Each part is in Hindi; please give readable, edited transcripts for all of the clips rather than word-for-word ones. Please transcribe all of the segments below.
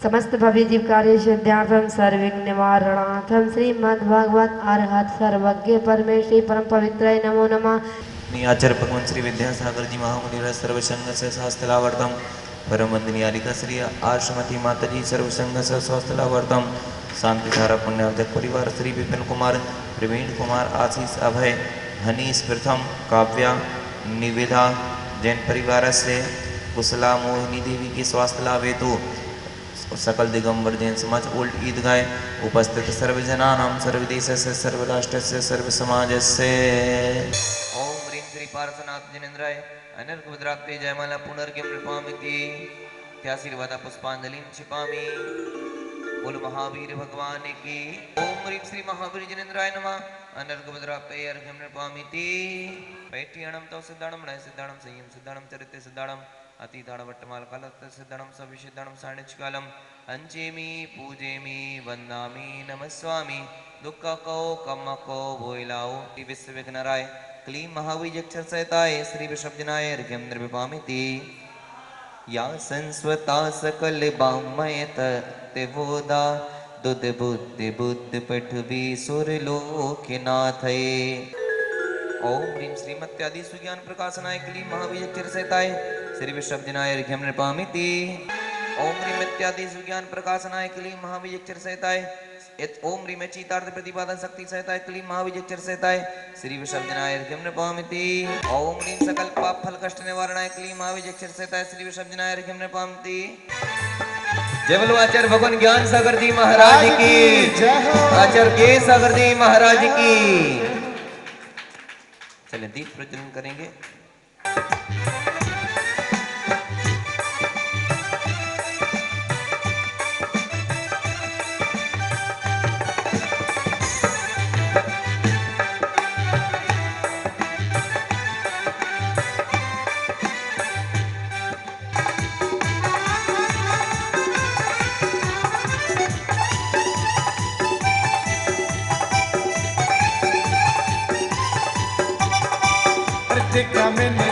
समस्त भव्य जीव कार्य सिद्धार्थम सर्वविघ्न निवारणार्थम श्रीमद्भागवत अर्हत सर्वज्ञ परमेश्वरी परम पवित्राय नमो नमः। आचार्य भगवान श्री विद्यासागर जी महामुनि सर्वसंग से शास्त्रलावर्तम परम वंदनीयालिका श्री आश्रमती माता जी सर्वसंग से शास्त्रलावर्तम शांति धारा पुण्यार्धक परिवार श्री विपिन कुमार प्रवीण कुमार आशीष अभय हनीश प्रथम काव्या निवेदा जैन परिवार से कुशला मोहिनी देवी की स्वास्थ्य लाभ हेतु सकल दिगंबर जैन समाज ओल्ड ईदगाह उपस्थित सर्वजनानां सर्वदेश से सर्वराष्ट्र से सर्व समाज से ओम ह्रीं श्री पार्श्वनाथ जिनेन्द्राय अनर्घ भद्राक्ते जयमाला पुनर्गिं नृपामिति त्याशीर्वाद पुष्पांजलिं क्षिपामि। बोल महावीर भगवान की। ओम ह्रीं श्री महावीर जिनेन्द्राय नमः अनर्घ भद्राक्ते अर्घ्यं नृपामिति पैठ्यणं तव सिद्धाणं नय सिद्धाणं संयम सिद्धाणं चरिते सिद्धाणं अतिदाणवट्टमाल कालत सिद्धणं सविशिद्धणं साणिचकालम अंचेमी पूजेमी वंदामी नमस्वामी दुःखको कमको भोइलाओ विश्वविघ्नराय क्लीं महावीर्यक्षर सहिताय श्री विश्वजनाय अर्घ्यं निर्विपामिति या संस्वता सकल बामयत तिवोदा दुद बुद्धि बुद्धि पठवी सुरलोकनाथये। ओम ह्रीं श्रीमत्यादि सुज्ञान प्रकाशनाय क्लीं महावीर्यक्षर सहिताय श्री विश्वजनाय अर्घ्यं नृपामिति ओम ह्रीं इत्यादि सुज्ञान प्रकाशनाय क्लीं महावीर्यक्षर सहिताय ओम ह्रीं चीतार्थ प्रतिपादन शक्ति सहिताय क्लीं महावीर्यक्षर सहिताय श्री विश्वजनाय अर्घ्यं नृपामिति ओम ह्रीं सकल पाप फल कष्ट निवारणाय क्लीं महावीर्यक्षर सहिताय श्री विश्वजनाय अर्घ्यं नृपामिति। जय बोलो आचार्य भगवान ज्ञान सागर जी महाराज की, आचार्य के सागर जी महाराज की। चलिए दीप प्रज्वलन करेंगे।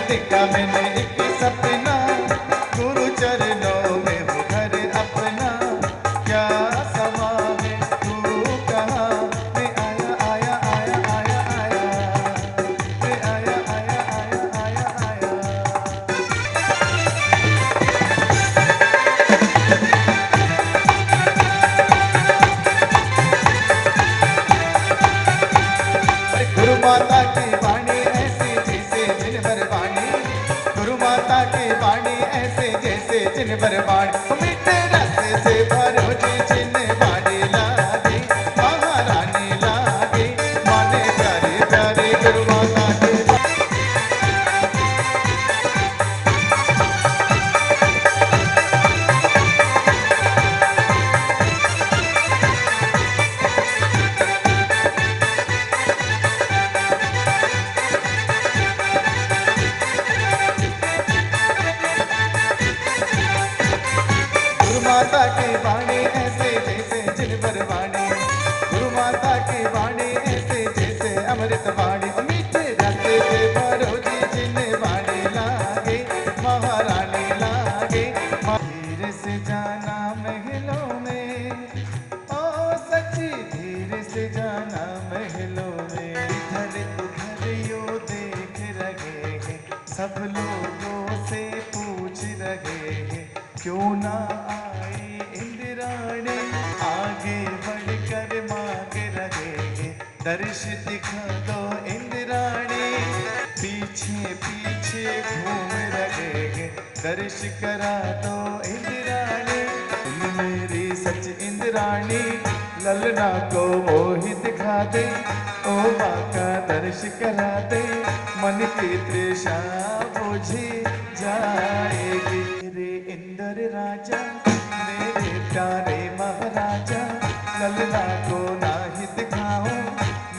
देखा मैंने एक सपना गुरु चरणों में हो घर अपना क्या समा है तू कहाँ मैं आया आया आया आया आया मैं आया आया आया आया आया। गुरु माता की वाणी ऐसी गुरु माता की वाणी ऐसे जैसे जिन पर बाणी मीठे रस से भरो जिन बाणी लागे महारानी लागे माने प्यारे प्यारे गुरु माता के। माता की वाणी ऐसे जैसे जिन पर वाणी गुरु माता की वाणी ऐसे जैसे अमृत वाणी मीठे रस से भरो जिन वाणी लागे महारानी लागे। धीरे से जाना महलों में ओ सच्ची धीरे से जाना महलों में इधर उधर यो देख रहे हैं सब लोगों से पूछ रहे हैं क्यों ना आगे बढ़कर मांग रहे हैं दर्श दिखा दो इंद्राणी पीछे पीछे घूम रहे हैं दर्श करा दो इंद्राणी तुम मेरी सच इंद्राणी ललना को मोहि दिखा दे ओ माँ का दर्श करा दे मन की तृषा बुझी जाएगी। रे इंद्र राजा मेरे प्यारे महाराजा ललना को ना ही दिखाऊं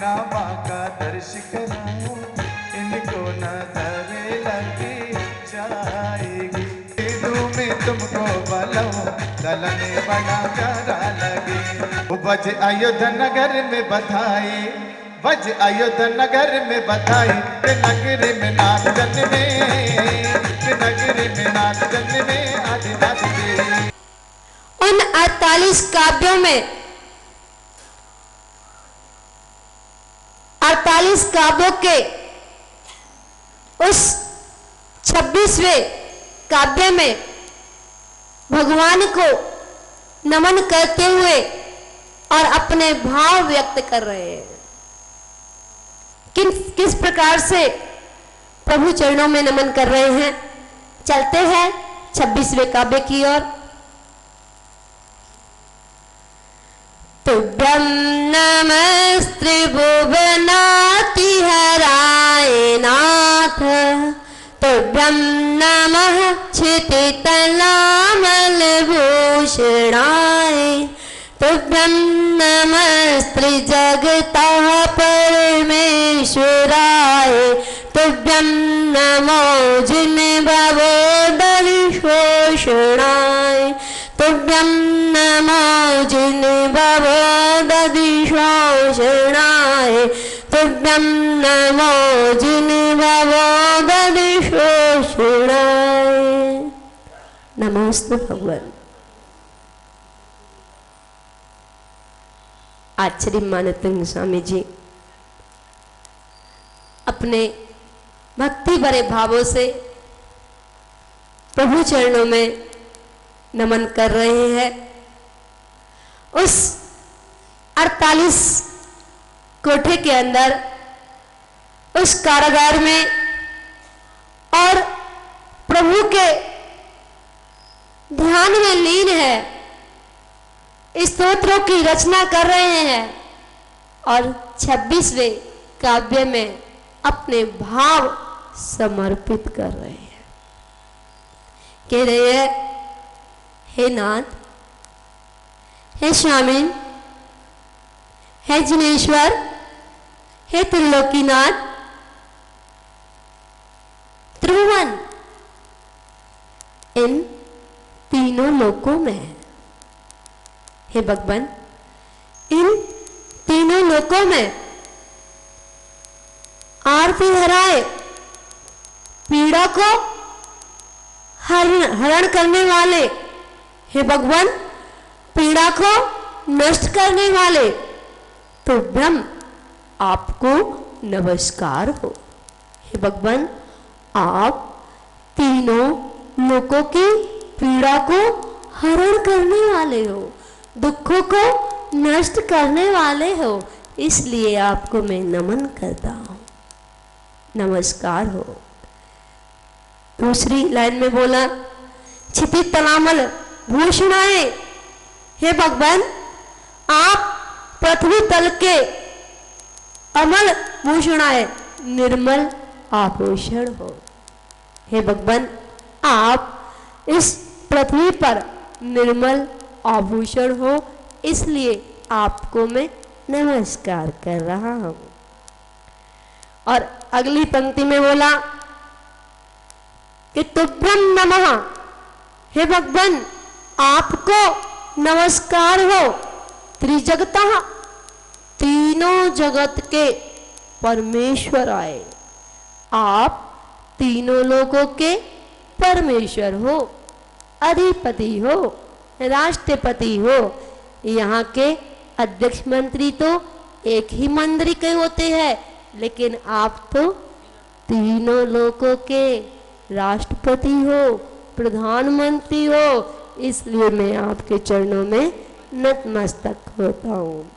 ना माँ का दर्श कराऊं इनको नजर लगी जाएगी। में तुमको बलाऊं ललने बड़ा प्यारा लगे। बज अयोध्या नगर में बधाई बज अयोध्या नगर में बधाई नगरी में नाथ जन्मे नगरी में नाथ जन्मे आदिनाथ के। उन 48 काव्यों में 48 काव्यों के उस 26वें काव्य में भगवान को नमन करते हुए और अपने भाव व्यक्त कर रहे हैं। किस प्रकार से प्रभु चरणों में नमन कर रहे हैं, चलते हैं 26वें काव्य की ओर। तुभ्यं नमस्त्रिभुवनातिहराय नाथ, तुभ्यं नमः क्षितितलामलभूषणाय, तुभ्यं नमस्त्रिजगतः परमेश्वराय, तुभ्यं नमो जिन्भवोदधिशोषणाय, तुभ्यं नमो जिन्भवोदधिशोषणाय, तुभ्यं नमो जिन्भवोदधिशोषणाय। नमोस्तु भगवान। आचार्य मानतंग स्वामी जी अपने भक्ति भरे भावों से प्रभु चरणों में नमन कर रहे हैं। उस 48 कोठे के अंदर, उस कारागार में और प्रभु के ध्यान में लीन है, स्तोत्रों की रचना कर रहे हैं और 26वें काव्य में अपने भाव समर्पित कर रहे हैं। कह रहे हैं, हे नाथ, हे स्वामी, हे जिनेश्वर, हे त्रिलोकीनाथ, त्रिभुवन, इन तीनों लोकों में, हे भगवान, इन तीनों लोकों में आरती हराए, पीड़ा को हरण करने वाले, हे भगवान, पीड़ा को नष्ट करने वाले, तो ब्रह्म आपको नमस्कार हो। हे भगवान, आप तीनों लोकों की पीड़ा को हरण करने वाले हो, दुखों को नष्ट करने वाले हो, इसलिए आपको मैं नमन करता हूं, नमस्कार हो। दूसरी लाइन में बोला, क्षितिज तलामल भूषणाए, हे भगवान, आप पृथ्वी तल के अमल भूषणाए, निर्मल आभूषण हो। हे भगवान, आप इस पृथ्वी पर निर्मल आभूषण हो, इसलिए आपको मैं नमस्कार कर रहा हूं। और अगली पंक्ति में बोला कि तुभ्यं नमः, हे भगवान, आपको नमस्कार हो, त्रिजगतः, तीनों जगत के परमेश्वर आए, आप तीनों लोगों के परमेश्वर हो, अधिपति हो, राष्ट्रपति हो। यहाँ के अध्यक्ष मंत्री तो एक ही मंत्री के होते हैं, लेकिन आप तो तीनों लोगों के राष्ट्रपति हो, प्रधानमंत्री हो, इसलिए मैं आपके चरणों में नतमस्तक होता हूँ।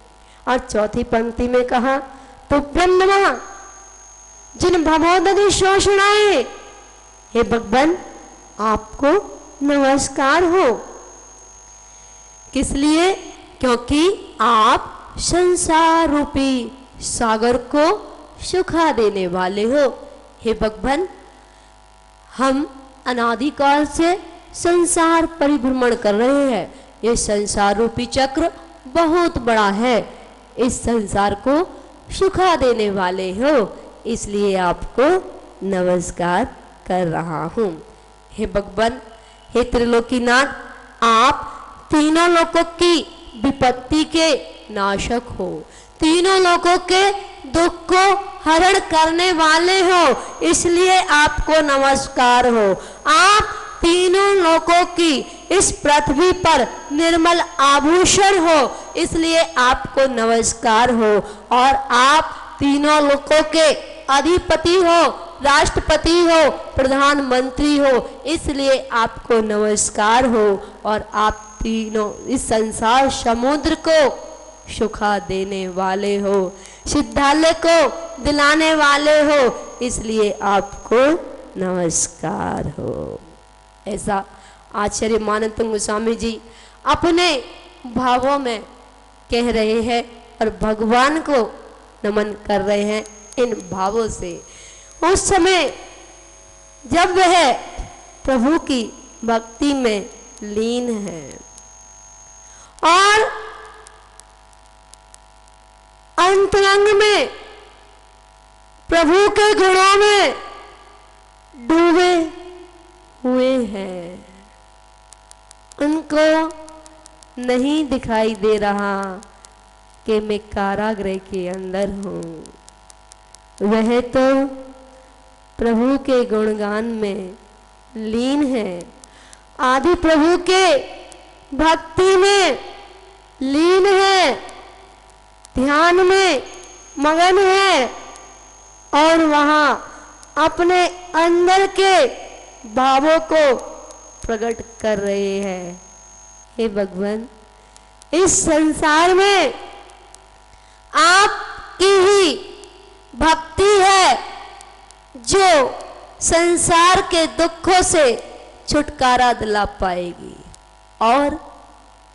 और चौथी पंक्ति में कहा, तुभ्यं नमः जिन भवोदधि शोषणाए, हे भगवान, आपको नमस्कार हो। किस लिए? क्योंकि आप संसार रूपी सागर को सुखा देने वाले हो। हे भगवान, हम अनादिकाल से संसार परिभ्रमण कर रहे हैं। ये संसार रूपी चक्र बहुत बड़ा है, इस संसार को सुखा देने वाले हो, इसलिए आपको नमस्कार कर रहा हूँ। हे भगवान, हे त्रिलोकीनाथ, आप तीनों लोकों की विपत्ति के नाशक हो, तीनों लोगों के दुख को हरण करने वाले हो, इसलिए आपको नमस्कार हो। आप तीनों लोगों की इस पृथ्वी पर निर्मल आभूषण हो, इसलिए आपको नमस्कार हो। और आप तीनों लोकों के अधिपति हो, राष्ट्रपति हो, प्रधानमंत्री हो, इसलिए आपको नमस्कार हो। और आप तीनों इस संसार समुद्र को सुखा देने वाले हो, सिद्धालय को दिलाने वाले हो, इसलिए आपको नमस्कार हो। ऐसा आचार्य मानंतंग गोस्वामी जी अपने भावों में कह रहे हैं और भगवान को नमन कर रहे हैं इन भावों से। उस समय जब वह प्रभु की भक्ति में लीन है और अंतरंग में प्रभु के गुणों में डूबे हुए हैं, उनको नहीं दिखाई दे रहा कि मैं कारागृह के अंदर हूं। वह तो प्रभु के गुणगान में लीन है, आदि प्रभु के भक्ति में लीन है, ध्यान में मगन है और वहां अपने अंदर के भावों को प्रकट कर रहे हैं। हे भगवान, इस संसार में आपकी ही भक्ति है जो संसार के दुखों से छुटकारा दिला पाएगी, और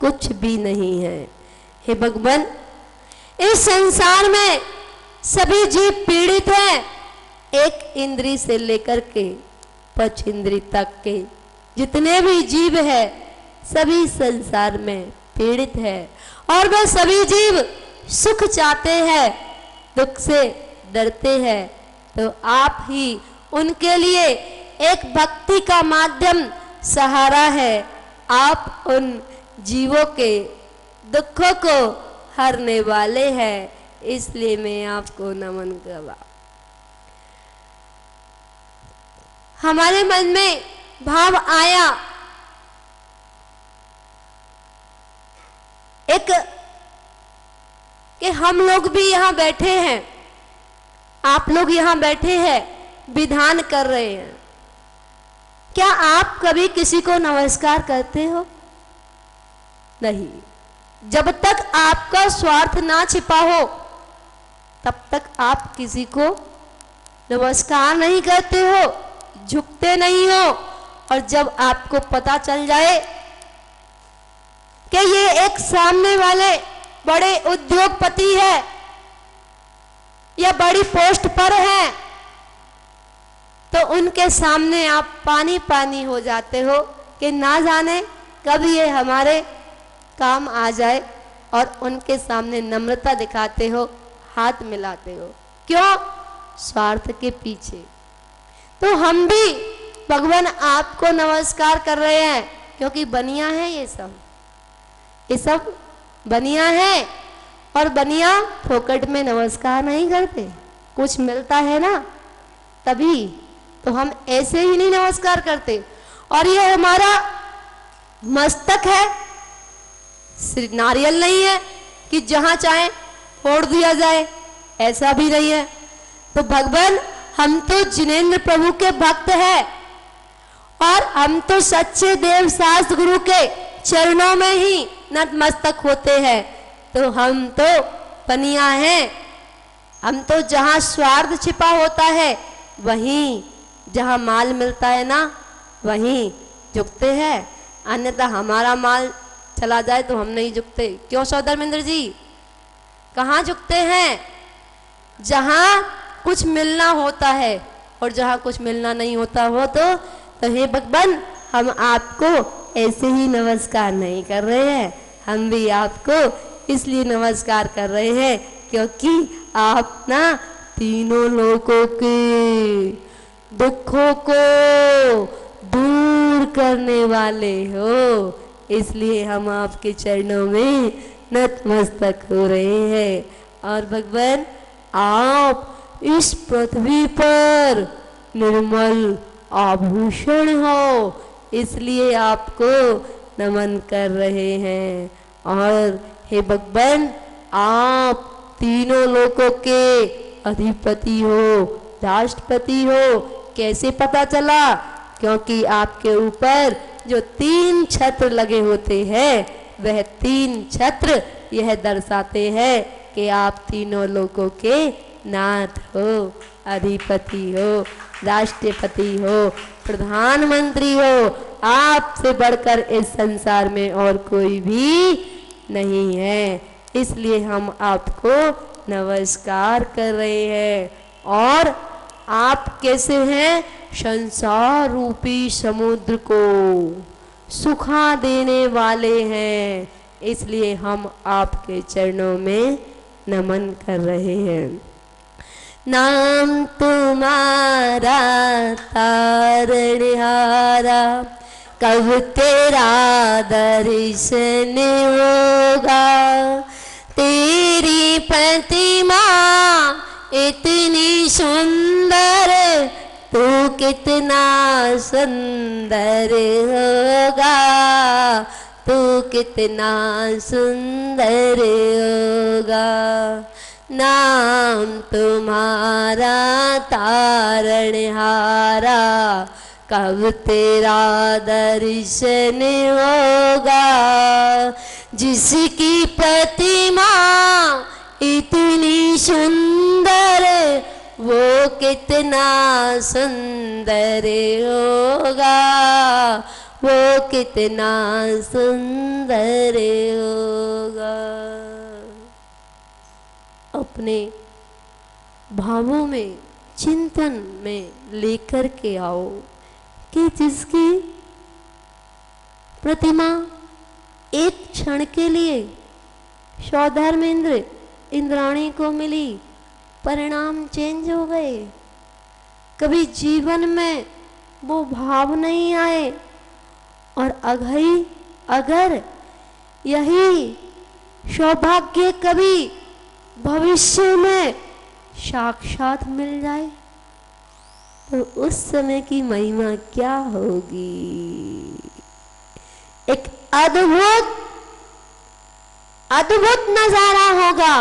कुछ भी नहीं है। हे भगवान, इस संसार में सभी जीव पीड़ित हैं, एक इंद्री से लेकर के 5 इंद्री तक के जितने भी जीव है सभी संसार में पीड़ित है, और वह सभी जीव सुख चाहते हैं, दुख से डरते हैं। तो आप ही उनके लिए एक भक्ति का माध्यम सहारा है। आप उन जीवों के दुखों को हरने वाले हैं, इसलिए मैं आपको नमन करवा। हमारे मन में भाव आया एक कि हम लोग भी यहां बैठे हैं, आप लोग यहां बैठे हैं, विधान कर रहे हैं। क्या आप कभी किसी को नमस्कार करते हो? नहीं। जब तक आपका स्वार्थ ना छिपा हो तब तक आप किसी को नमस्कार नहीं करते हो, झुकते नहीं हो। और जब आपको पता चल जाए कि ये एक सामने वाले बड़े उद्योगपति है या बड़ी पोस्ट पर है, तो उनके सामने आप पानी पानी हो जाते हो कि ना जाने कब ये हमारे काम आ जाए, और उनके सामने नम्रता दिखाते हो, हाथ मिलाते हो। क्यों? स्वार्थ के पीछे। तो हम भी भगवान आपको नमस्कार कर रहे हैं, क्योंकि बनिया है ये सब बनिया है, और बनिया फोकट में नमस्कार नहीं करते, कुछ मिलता है ना तभी। तो हम ऐसे ही नहीं नमस्कार करते। और ये हमारा मस्तक है, सिर्फ नारियल नहीं है कि जहां चाहे फोड़ दिया जाए, ऐसा भी नहीं है। तो भगवान, हम तो जिनेंद्र प्रभु के भक्त हैं, और हम तो सच्चे देव शास्त्र गुरु के चरणों में ही नतमस्तक होते हैं। तो हम तो बनिया हैं, हम तो जहां स्वार्थ छिपा होता है वहीं, जहां माल मिलता है ना वहीं झुकते हैं, अन्यथा हमारा माल चला जाए तो हम नहीं झुकते। क्यों सौधर्मेंद्र जी? कहाँ झुकते हैं? जहां कुछ मिलना होता है, और जहां कुछ मिलना नहीं होता हो तो हे भगवान, हम आपको ऐसे ही नमस्कार नहीं कर रहे हैं, हम भी आपको इसलिए नमस्कार कर रहे हैं क्योंकि आप ना तीनों लोगों के दुखों को दूर करने वाले हो, इसलिए हम आपके चरणों में नतमस्तक हो रहे हैं। और भगवान, आप इस पृथ्वी पर निर्मल आभूषण हो, इसलिए आपको नमन कर रहे हैं। और हे भगवान, आप तीनों लोकों के अधिपति हो, राष्ट्रपति हो। कैसे पता चला? क्योंकि आपके ऊपर जो 3 छत्र लगे होते हैं, वह 3 छत्र यह दर्शाते हैं कि आप तीनों लोगों के नाथ हो, अधिपति हो, राष्ट्रपति हो, प्रधानमंत्री हो। आपसे बढ़कर इस संसार में और कोई भी नहीं है। इसलिए हम आपको नमस्कार कर रहे हैं। और आप कैसे हैं? संसार रूपी समुद्र को सुखा देने वाले हैं। इसलिए हम आपके चरणों में नमन कर रहे हैं। नाम तुम्हारा तारणहारा, कब तेरा दर्शन होगा। तेरी प्रतिमा इतनी सुंदर, तू कितना सुंदर होगा, तू कितना सुंदर होगा। नाम तुम्हारा तारणहारा, कब तेरा दर्शन होगा। जिसकी प्रतिमा इतनी सुंदर, वो कितना सुंदर होगा, वो कितना सुंदर होगा। अपने भावों में, चिंतन में लेकर के आओ कि जिसकी प्रतिमा एक क्षण के लिए सौधर्मेंद्र इंद्राणी को मिली, परिणाम चेंज हो गए। कभी जीवन में वो भाव नहीं आए। और अगर यही सौभाग्य कभी भविष्य में साक्षात मिल जाए, तो उस समय की महिमा क्या होगी। एक अद्भुत नजारा होगा।